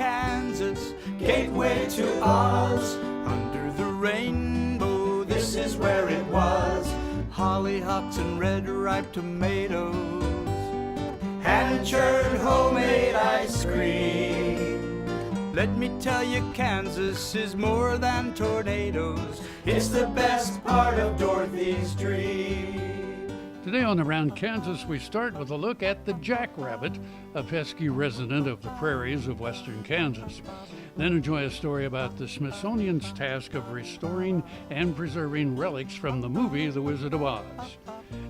Kansas, gateway to Oz. Under the rainbow, this is where it was. Hollyhocks and red ripe tomatoes, hand-churned homemade ice cream. Let me tell you, Kansas is more than tornadoes. It's the best part of Dorothy's dream. Today on Around Kansas, we start with a look at the jackrabbit, a pesky resident of the prairies of western Kansas. Then enjoy a story about the Smithsonian's task of restoring and preserving relics from the movie The Wizard of Oz.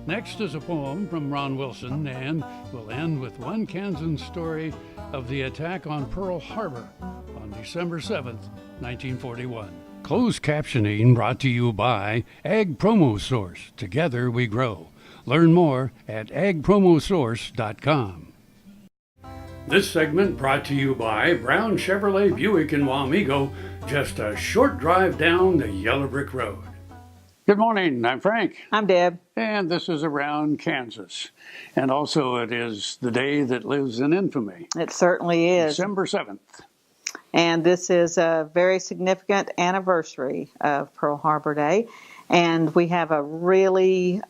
Next is a poem from Ron Wilson, and we'll end with one Kansan story of the attack on Pearl Harbor on December 7th, 1941. Closed captioning brought to you by Ag Promo Source. Together we grow. Learn more at agpromosource.com. This segment brought to you by Brown Chevrolet Buick in Wamego, just a short drive down the Yellow Brick Road. Good morning, I'm Frank. I'm Deb. And this is Around Kansas. And also it is the day that lives in infamy. It certainly is. December 7th. And this is a very significant anniversary of Pearl Harbor Day. And we have a really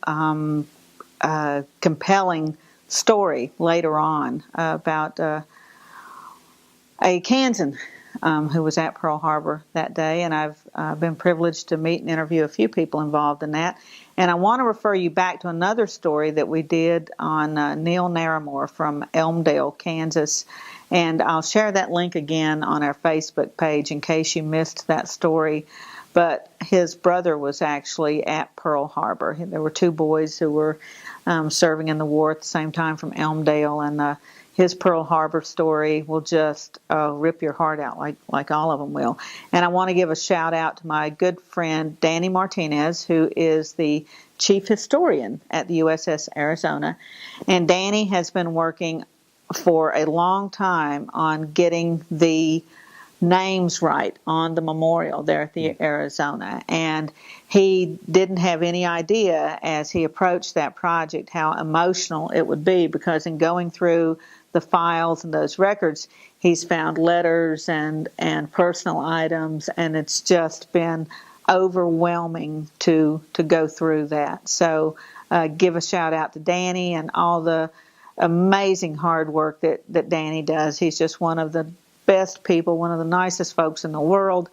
compelling story later on about a Kansan who was at Pearl Harbor that day. And I've been privileged to meet and interview a few people involved in that. And I want to refer you back to another story that we did on Neil Naramore from Elmdale, Kansas. And I'll share that link again on our Facebook page in case you missed that story. But his brother was actually at Pearl Harbor. There were two boys who were serving in the war at the same time from Elmdale, and his Pearl Harbor story will just rip your heart out like all of them will. And I want to give a shout out to my good friend Danny Martinez, who is the chief historian at the USS Arizona. And Danny has been working for a long time on getting the names right on the memorial there at the Arizona. And he didn't have any idea as he approached that project how emotional it would be, because in going through the files and those records, he's found letters and personal items, and it's just been overwhelming to go through that. So give a shout out to Danny and all the amazing hard work that Danny does. He's just one of the best people, one of the nicest folks in the world,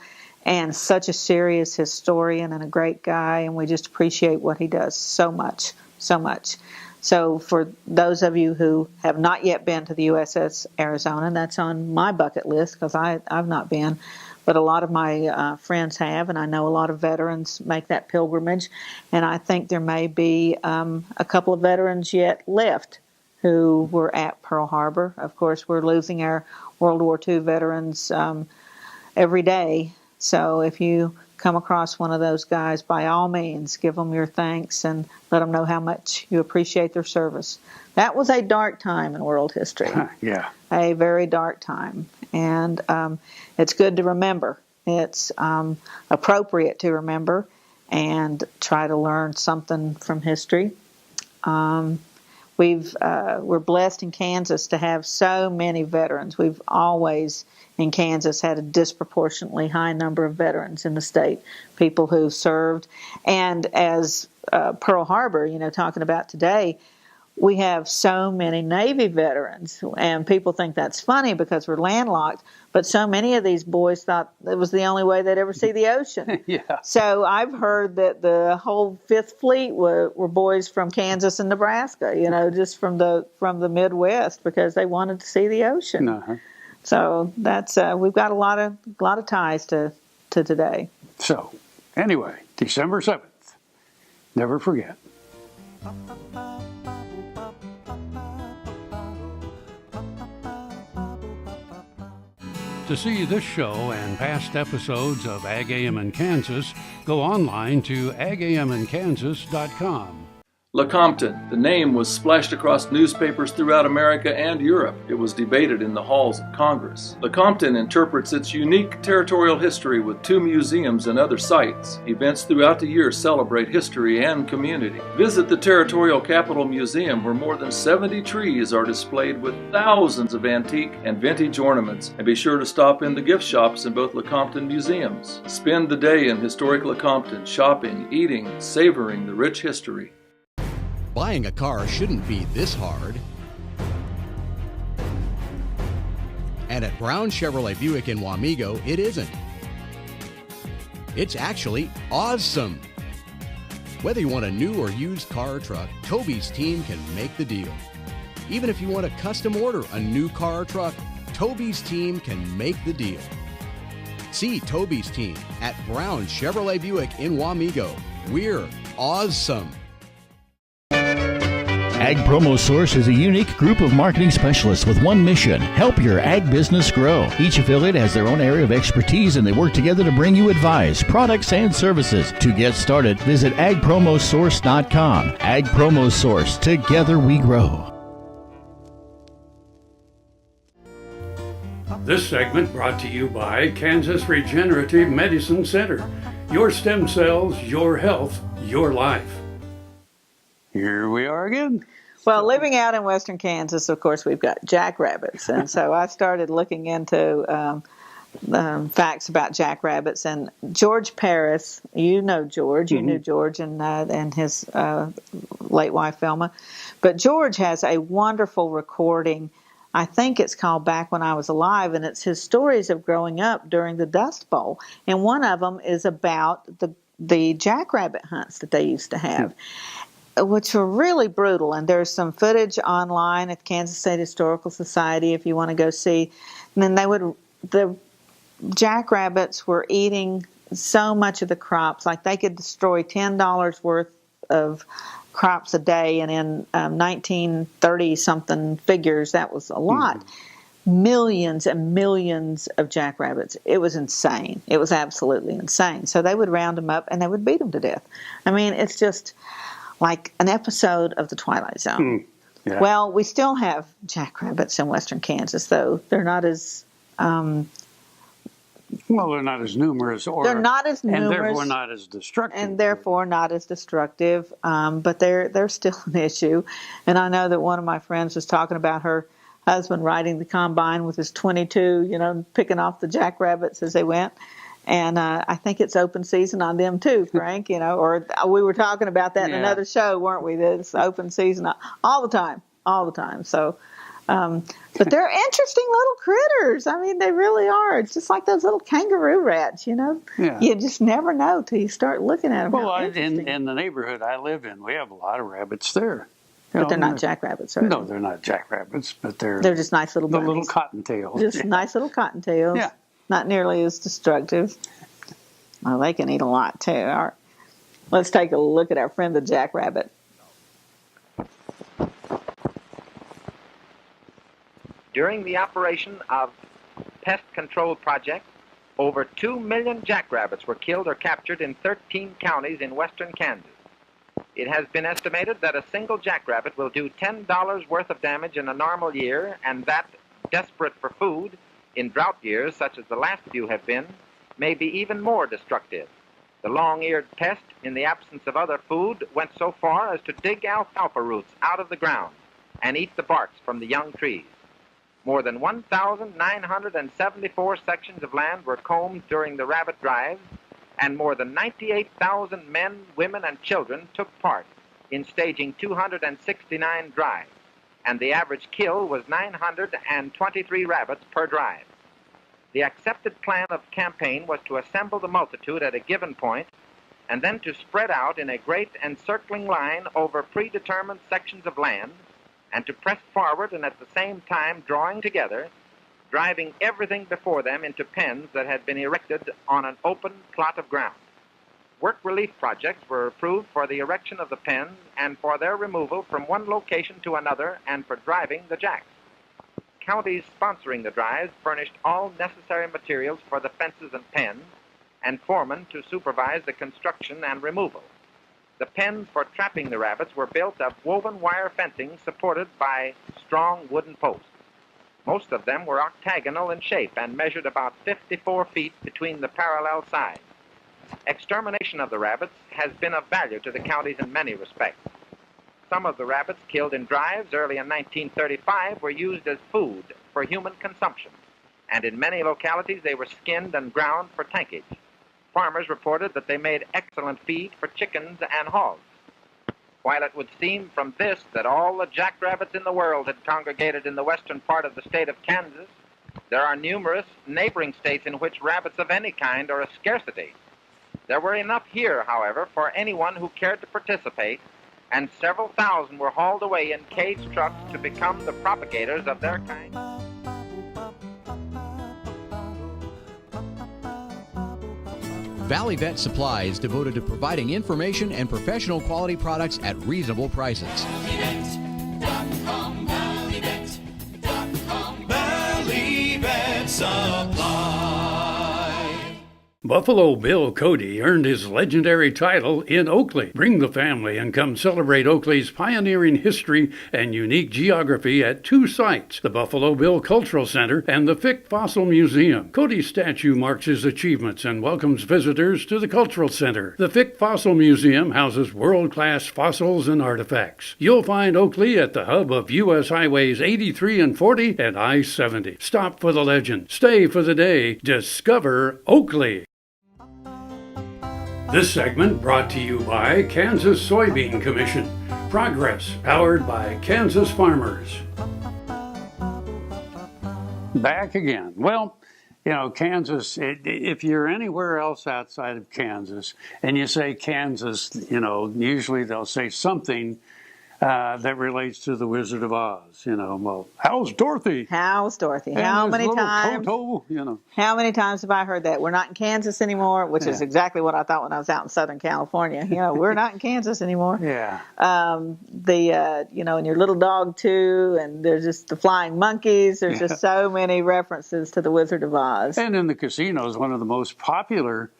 and such a serious historian and a great guy, and we just appreciate what he does so much, so much. So for those of you who have not yet been to the USS Arizona, that's on my bucket list because I've not been, but a lot of my friends have, and I know a lot of veterans make that pilgrimage, and I think there may be a couple of veterans yet left who were at Pearl Harbor. Of course, we're losing our World War II veterans every day. So if you come across one of those guys, by all means, give them your thanks and let them know how much you appreciate their service. That was a dark time in world history. Yeah. A very dark time. And it's good to remember. It's appropriate to remember and try to learn something from history. We're blessed in Kansas to have so many veterans. We've always in Kansas had a disproportionately high number of veterans in the state, people who served. And as Pearl Harbor, talking about today, we have so many Navy veterans, and people think that's funny because we're landlocked, but so many of these boys thought it was the only way they'd ever see the ocean. Yeah. So I've heard that the whole Fifth Fleet were boys from Kansas and Nebraska, just from the Midwest, because they wanted to see the ocean. Uh-huh. So that's we've got a lot of ties to today. So anyway, December 7th, never forget. To see this show and past episodes of Ag AM in Kansas, go online to agamandkansas.com. Lecompton. The name was splashed across newspapers throughout America and Europe. It was debated in the halls of Congress. Lecompton interprets its unique territorial history with 2 museums and other sites. Events throughout the year celebrate history and community. Visit the Territorial Capitol Museum, where more than 70 trees are displayed with thousands of antique and vintage ornaments, and be sure to stop in the gift shops in both Lecompton museums. Spend the day in historic Lecompton, shopping, eating, savoring the rich history. Buying a car shouldn't be this hard. And at Brown Chevrolet Buick in Wamego, it isn't. It's actually awesome. Whether you want a new or used car or truck, Toby's team can make the deal. Even if you want to custom order a new car or truck, Toby's team can make the deal. See Toby's team at Brown Chevrolet Buick in Wamego. We're awesome. Ag Promo Source is a unique group of marketing specialists with one mission: help your ag business grow. Each affiliate has their own area of expertise, and they work together to bring you advice, products, and services. To get started, visit agpromosource.com. Ag Promo Source. Together we grow. This segment brought to you by Kansas Regenerative Medicine Center. Your stem cells, your health, your life. Here we are again. Well, living out in western Kansas, of course, we've got jackrabbits. And so I started looking into facts about jackrabbits. And George Paris, you know George, you knew George and his late wife, Velma. But George has a wonderful recording. I think it's called Back When I Was Alive, and it's his stories of growing up during the Dust Bowl. And one of them is about the jackrabbit hunts that they used to have, which were really brutal. And there's some footage online at the Kansas State Historical Society if you want to go see. And then the jackrabbits were eating so much of the crops, like they could destroy $10 worth of crops a day, and in 1930-something figures, that was a lot. Millions and millions of jackrabbits. It was insane. It was absolutely insane. So they would round them up and they would beat them to death. I mean, it's just like an episode of The Twilight Zone. Yeah. Well, we still have jackrabbits in western Kansas, though. They're not as... they're not as numerous. They're not as numerous. And therefore not as destructive. And therefore not as destructive. But they're still an issue. And I know that one of my friends was talking about her husband riding the combine with his 22, picking off the jackrabbits as they went. And I think it's open season on them too, Frank, or we were talking about that in another show, weren't we? That it's open season all the time. So, but they're interesting little critters. I mean, they really are. It's just like those little kangaroo rats, Yeah. You just never know till you start looking at them. Well, in the neighborhood I live in, we have a lot of rabbits there. But they're not jackrabbits, are they? No, they're not jackrabbits, but they're just nice little bunnies. The little cottontails. Just nice little cottontails. Yeah. Not nearly as destructive. Well, they can eat a lot, too. All right. Let's take a look at our friend the jackrabbit. During the operation of pest control project, over 2 million jackrabbits were killed or captured in 13 counties in western Kansas. It has been estimated that a single jackrabbit will do $10 worth of damage in a normal year, and that, desperate for food, in drought years, such as the last few have been, may be even more destructive. The long-eared pest, in the absence of other food, went so far as to dig alfalfa roots out of the ground and eat the barks from the young trees. More than 1,974 sections of land were combed during the rabbit drives, and more than 98,000 men, women, and children took part in staging 269 drives. And the average kill was 923 rabbits per drive. The accepted plan of campaign was to assemble the multitude at a given point and then to spread out in a great encircling line over predetermined sections of land and to press forward and at the same time drawing together, driving everything before them into pens that had been erected on an open plot of ground. Work relief projects were approved for the erection of the pens and for their removal from one location to another and for driving the jacks. Counties sponsoring the drives furnished all necessary materials for the fences and pens, and foremen to supervise the construction and removal. The pens for trapping the rabbits were built of woven wire fencing supported by strong wooden posts. Most of them were octagonal in shape and measured about 54 feet between the parallel sides. Extermination of the rabbits has been of value to the counties in many respects. Some of the rabbits killed in drives early in 1935 were used as food for human consumption, and in many localities they were skinned and ground for tankage. Farmers reported that they made excellent feed for chickens and hogs. While it would seem from this that all the jackrabbits in the world had congregated in the western part of the state of Kansas, there are numerous neighboring states in which rabbits of any kind are a scarcity. There were enough here, however, for anyone who cared to participate, and several thousand were hauled away in caged trucks to become the propagators of their kind. Valley Vet Supply is devoted to providing information and professional quality products at reasonable prices. ValleyVet.com, ValleyVet.com, Valley Vet Supply. Buffalo Bill Cody earned his legendary title in Oakley. Bring the family and come celebrate Oakley's pioneering history and unique geography at two sites, the Buffalo Bill Cultural Center and the Fick Fossil Museum. Cody's statue marks his achievements and welcomes visitors to the Cultural Center. The Fick Fossil Museum houses world-class fossils and artifacts. You'll find Oakley at the hub of U.S. Highways 83 and 40 and I-70. Stop for the legend. Stay for the day. Discover Oakley. This segment brought to you by Kansas Soybean Commission. Progress powered by Kansas farmers. Back again. Well, you know, Kansas, if you're anywhere else outside of Kansas and you say Kansas, you know, usually they'll say something that relates to the Wizard of Oz. You know, well, how's Dorothy? How's Dorothy? And How his many little times? Toto, you know. How many times have I heard that? We're not in Kansas anymore, which is Yeah. exactly what I thought when I was out in Southern California. You know, we're not in Kansas anymore. Yeah. You know, and your little dog too, and there's just the flying monkeys. There's just so many references to the Wizard of Oz. And in the casinos, one of the most popular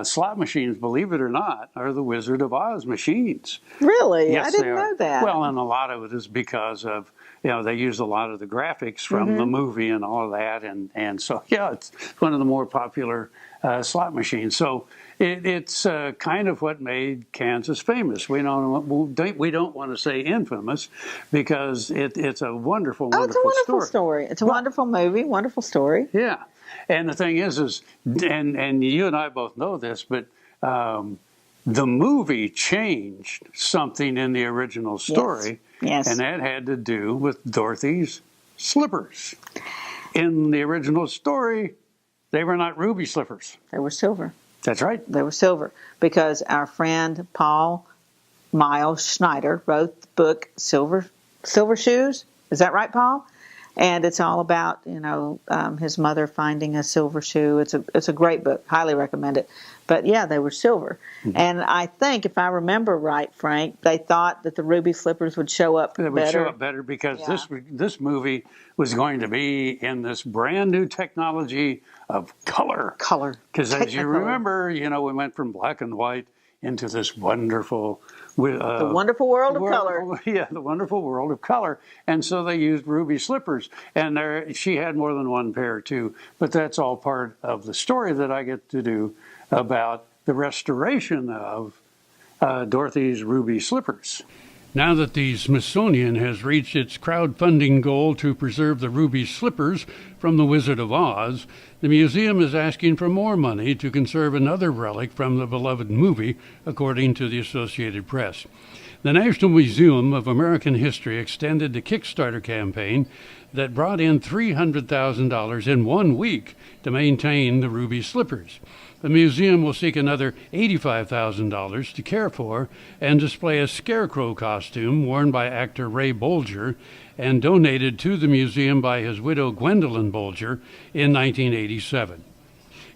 slot machines, believe it or not, are the Wizard of Oz machines. Really? Yes, I they didn't are. know that. Well, and a lot of it is because of, you know, they use a lot of the graphics from the movie and all of that. And so, yeah, it's one of the more popular slot machines. So it's kind of what made Kansas famous. We don't want to say infamous because it's a wonderful, it's a wonderful story. It's a wonderful movie, wonderful story. Yeah. And the thing is and you and I both know this, but the movie changed something in the original story. Yes. And that had to do with Dorothy's slippers. In the original story, they were not ruby slippers. They were silver. That's right. They were silver because our friend Paul Miles Schneider wrote the book Silver Shoes. Is that right, Paul? And it's all about, you know, his mother finding a silver shoe. It's a great book. Highly recommend it. But yeah, they were silver. Mm-hmm. And I think, if I remember right, Frank, they thought that the ruby slippers would show up better. They would show up better because this movie was going to be in this brand new technology of color. Color. Because as you remember, you know, we went from black and white into this wonderful... the wonderful world of color. Yeah, the wonderful world of color. And so they used ruby slippers. And she had more than one pair, too. But that's all part of the story that I get to do about the restoration of Dorothy's ruby slippers. Now that the Smithsonian has reached its crowdfunding goal to preserve the ruby slippers from the Wizard of Oz, the museum is asking for more money to conserve another relic from the beloved movie, according to the Associated Press. The National Museum of American History extended the Kickstarter campaign that brought in $300,000 in 1 week to maintain the ruby slippers. The museum will seek another $85,000 to care for and display a scarecrow costume worn by actor Ray Bolger and donated to the museum by his widow Gwendolyn Bolger in 1987.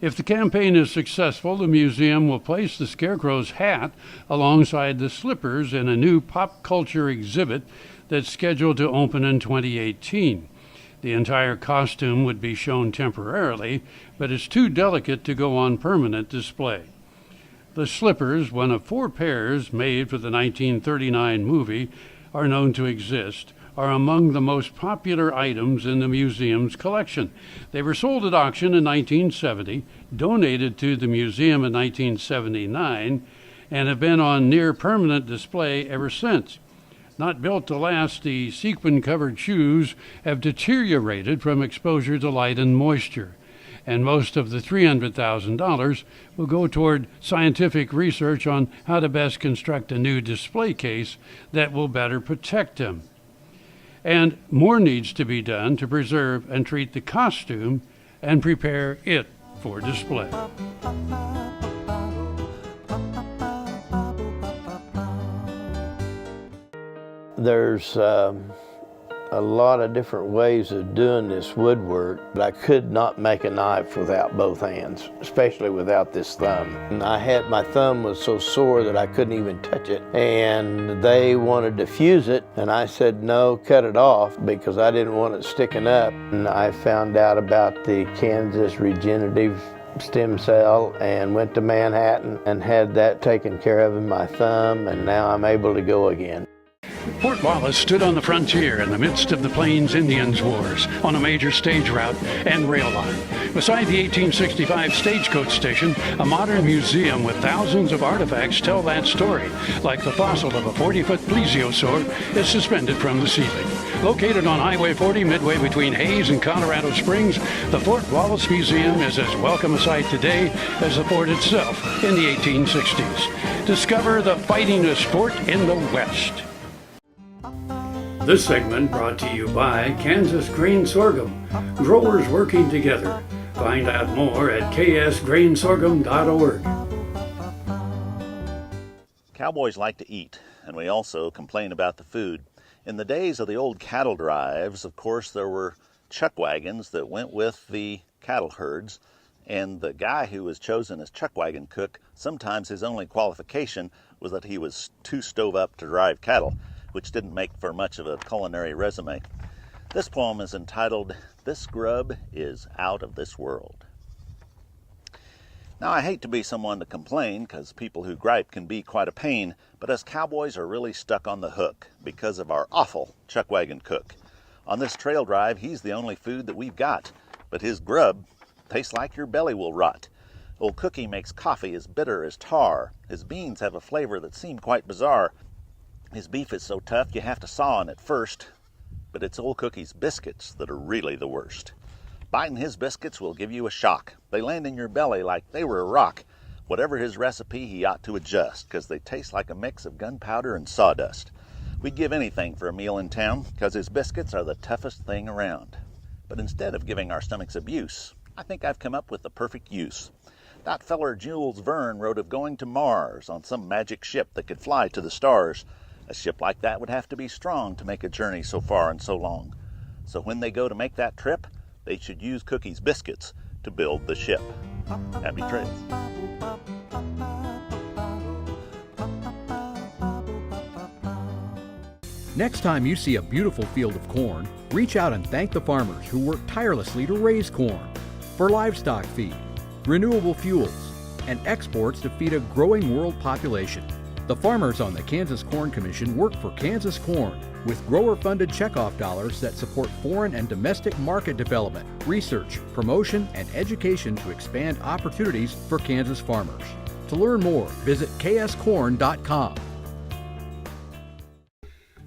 If the campaign is successful, the museum will place the scarecrow's hat alongside the slippers in a new pop culture exhibit that's scheduled to open in 2018. The entire costume would be shown temporarily, but it's too delicate to go on permanent display. The slippers, one of 4 pairs made for the 1939 movie, are known to exist, are among the most popular items in the museum's collection. They were sold at auction in 1970, donated to the museum in 1979, and have been on near permanent display ever since. Not built to last, the sequin-covered shoes have deteriorated from exposure to light and moisture, and most of the $300,000 will go toward scientific research on how to best construct a new display case that will better protect them. And more needs to be done to preserve and treat the costume and prepare it for display. There's a lot of different ways of doing this woodwork, but I could not make a knife without both hands, especially without this thumb. And my thumb was so sore that I couldn't even touch it, and they wanted to fuse it, and I said no, cut it off, because I didn't want it sticking up. And I found out about the Kansas regenerative stem cell and went to Manhattan and had that taken care of in my thumb, and now I'm able to go again. Fort Wallace stood on the frontier in the midst of the Plains Indians Wars on a major stage route and rail line. Beside the 1865 stagecoach station, a modern museum with thousands of artifacts tell that story, like the fossil of a 40-foot plesiosaur is suspended from the ceiling. Located on Highway 40 midway between Hayes and Colorado Springs, the Fort Wallace Museum is as welcome a sight today as the fort itself in the 1860s. Discover the fightingest fort in the West. This segment brought to you by Kansas Grain Sorghum, growers working together. Find out more at ksgrainsorghum.org. Cowboys like to eat, and we also complain about the food. In the days of the old cattle drives, of course, there were chuck wagons that went with the cattle herds, and the guy who was chosen as chuck wagon cook, sometimes his only qualification was that he was too stove up to drive cattle, which didn't make for much of a culinary resume. This poem is entitled, "This Grub is Out of This World." Now, I hate to be someone to complain, because people who gripe can be quite a pain, but us cowboys are really stuck on the hook because of our awful chuck wagon cook. On this trail drive, he's the only food that we've got, but his grub tastes like your belly will rot. Old Cookie makes coffee as bitter as tar. His beans have a flavor that seemed quite bizarre. His beef is so tough you have to saw on it first, but it's Old Cookie's biscuits that are really the worst. Biting his biscuits will give you a shock. They land in your belly like they were a rock. Whatever his recipe, he ought to adjust, because they taste like a mix of gunpowder and sawdust. We'd give anything for a meal in town, because his biscuits are the toughest thing around. But instead of giving our stomachs abuse, I think I've come up with the perfect use. That feller Jules Verne wrote of going to Mars on some magic ship that could fly to the stars. A ship like that would have to be strong to make a journey so far and so long. So when they go to make that trip, they should use Cookie's biscuits to build the ship. Happy trails. Next time you see a beautiful field of corn, reach out and thank the farmers who work tirelessly to raise corn for livestock feed, renewable fuels, and exports to feed a growing world population. The farmers on the Kansas Corn Commission work for Kansas Corn with grower-funded checkoff dollars that support foreign and domestic market development, research, promotion, and education to expand opportunities for Kansas farmers. To learn more, visit kscorn.com.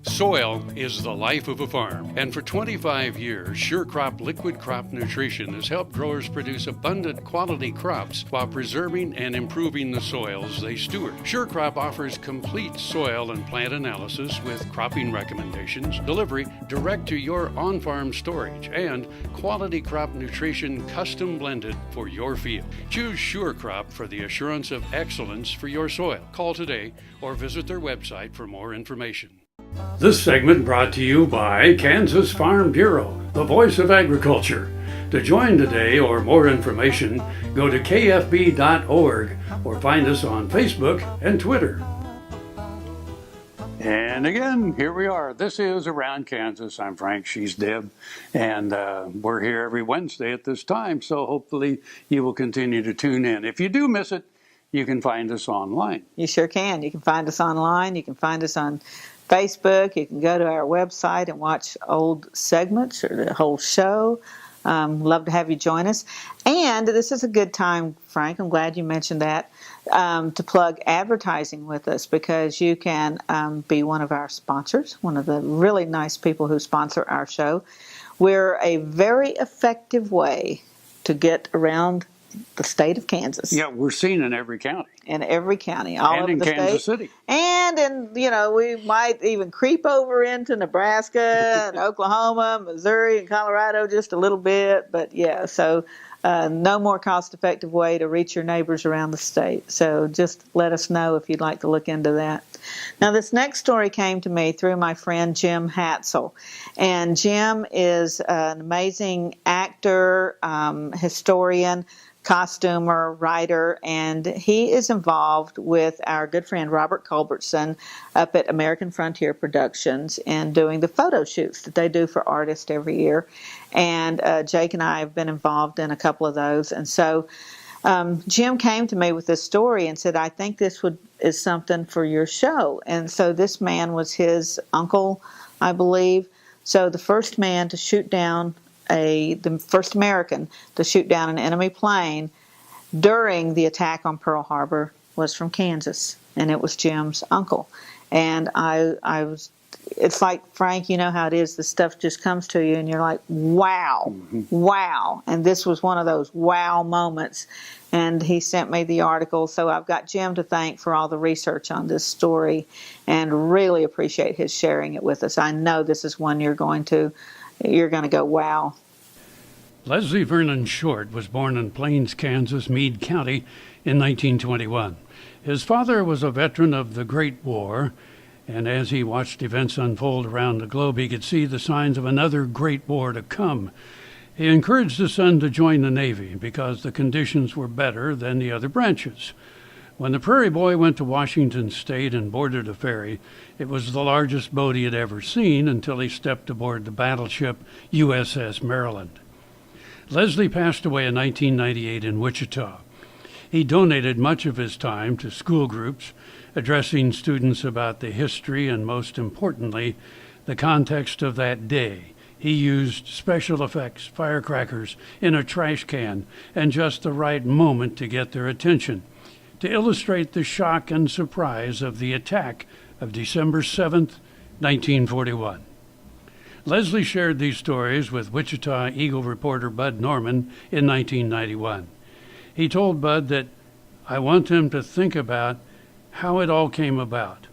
Soil is the life of a farm, and for 25 years, SureCrop Liquid Crop Nutrition has helped growers produce abundant quality crops while preserving and improving the soils they steward. SureCrop offers complete soil and plant analysis with cropping recommendations, delivery direct to your on-farm storage, and quality crop nutrition custom blended for your field. Choose SureCrop for the assurance of excellence for your soil. Call today or visit their website for more information. This segment brought to you by Kansas Farm Bureau, the voice of agriculture. To join today or more information, go to kfb.org or find us on Facebook and Twitter. And again, here we are. This is Around Kansas. I'm Frank, she's Deb, and we're here every Wednesday at this time, so hopefully you will continue to tune in. If you do miss it, you can find us online. You sure can. You can find us online. You can find us on Facebook. You can go to our website and watch old segments or the whole show. Love to have you join us. And this is a good time, Frank, I'm glad you mentioned that, to plug advertising with us, because you can be one of our sponsors, one of the really nice people who sponsor our show. We're a very effective way to get around the state of Kansas. Yeah, we're seen in every county. In every county, all and over in the Kansas state. City. And we might even creep over into Nebraska and Oklahoma, Missouri, and Colorado just a little bit. But yeah, so no more cost-effective way to reach your neighbors around the state. So just let us know if you'd like to look into that. Now, this next story came to me through my friend Jim Hatzel. And Jim is an amazing actor, historian, costumer, writer, and he is involved with our good friend Robert Culbertson up at American Frontier Productions in doing the photo shoots that they do for artists every year. And Jake and I have been involved in a couple of those. And so Jim came to me with this story and said, I think this is something for your show. And so this man was his uncle, I believe. So the first man to shoot down the first American to shoot down an enemy plane during the attack on Pearl Harbor was from Kansas, and it was Jim's uncle. And it's like, Frank, you know how it is, the stuff just comes to you and you're like, wow, wow. And this was one of those wow moments. And he sent me the article, so I've got Jim to thank for all the research on this story and really appreciate his sharing it with us. I know this is one you're going to go, wow. Leslie Vernon Short was born in Plains, Kansas, Meade County in 1921. His father was a veteran of the Great War, and as he watched events unfold around the globe, he could see the signs of another great war to come. He encouraged his son to join the Navy because the conditions were better than the other branches. When the Prairie Boy went to Washington State and boarded a ferry, it was the largest boat he had ever seen until he stepped aboard the battleship USS Maryland. Leslie passed away in 1998 in Wichita. He donated much of his time to school groups, addressing students about the history and, most importantly, the context of that day. He used special effects, firecrackers in a trash can, and just the right moment to get their attention, to illustrate the shock and surprise of the attack of December 7th, 1941. Leslie shared these stories with Wichita Eagle reporter Bud Norman in 1991. He told Bud that, I want him to think about how it all came about.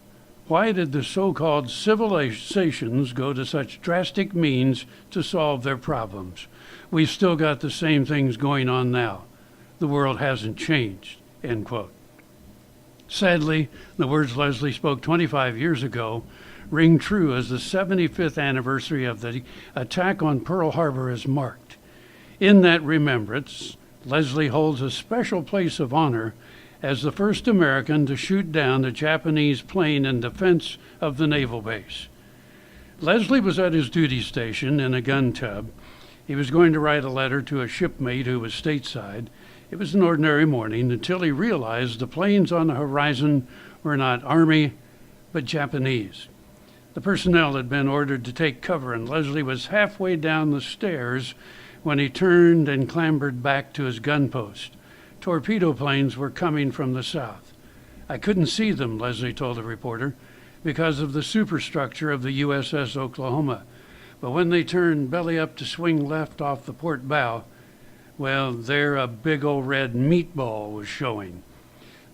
Why did the so-called civilizations go to such drastic means to solve their problems? We've still got the same things going on now. The world hasn't changed, end quote. Sadly, the words Leslie spoke 25 years ago ring true as the 75th anniversary of the attack on Pearl Harbor is marked. In that remembrance, Leslie holds a special place of honor as the first American to shoot down a Japanese plane in defense of the naval base. Leslie was at his duty station in a gun tub. He was going to write a letter to a shipmate who was stateside. It was an ordinary morning until he realized the planes on the horizon were not Army, but Japanese. The personnel had been ordered to take cover, and Leslie was halfway down the stairs when he turned and clambered back to his gun post. Torpedo planes were coming from the south. I couldn't see them, Leslie told the reporter, because of the superstructure of the USS Oklahoma. But when they turned belly up to swing left off the port bow, well, there a big old red meatball was showing.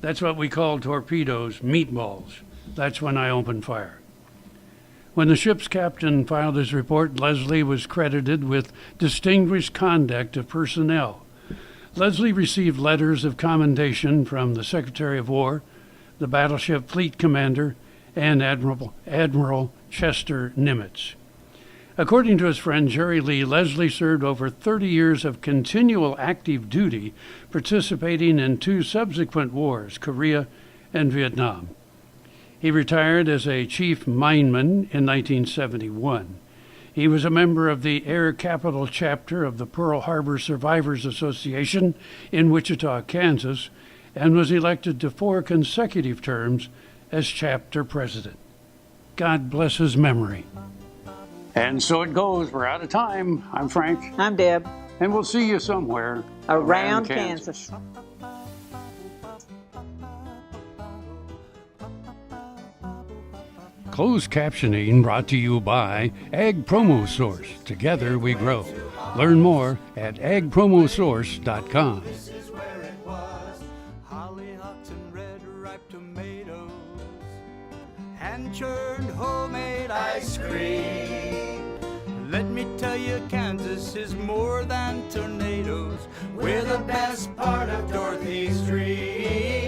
That's what we called torpedoes, meatballs. That's when I opened fire. When the ship's captain filed his report, Leslie was credited with distinguished conduct of personnel. Leslie received letters of commendation from the Secretary of War, the battleship fleet commander, and Admiral Chester Nimitz. According to his friend Jerry Lee, Leslie served over 30 years of continual active duty, participating in 2 subsequent wars, Korea and Vietnam. He retired as a chief mineman in 1971. He was a member of the Air Capital chapter of the Pearl Harbor Survivors Association in Wichita, Kansas, and was elected to 4 consecutive terms as chapter president. God bless his memory. And so it goes. We're out of time. I'm Frank. I'm Deb. And we'll see you somewhere Around Kansas. Closed captioning brought to you by Ag Promo Source. Together we grow. Learn more at agpromosource.com. This is where it was. Hollyhocks and red ripe tomatoes. Hand-churned homemade ice cream. Let me tell you, Kansas is more than tornadoes. We're the best part of Dorothy's dream.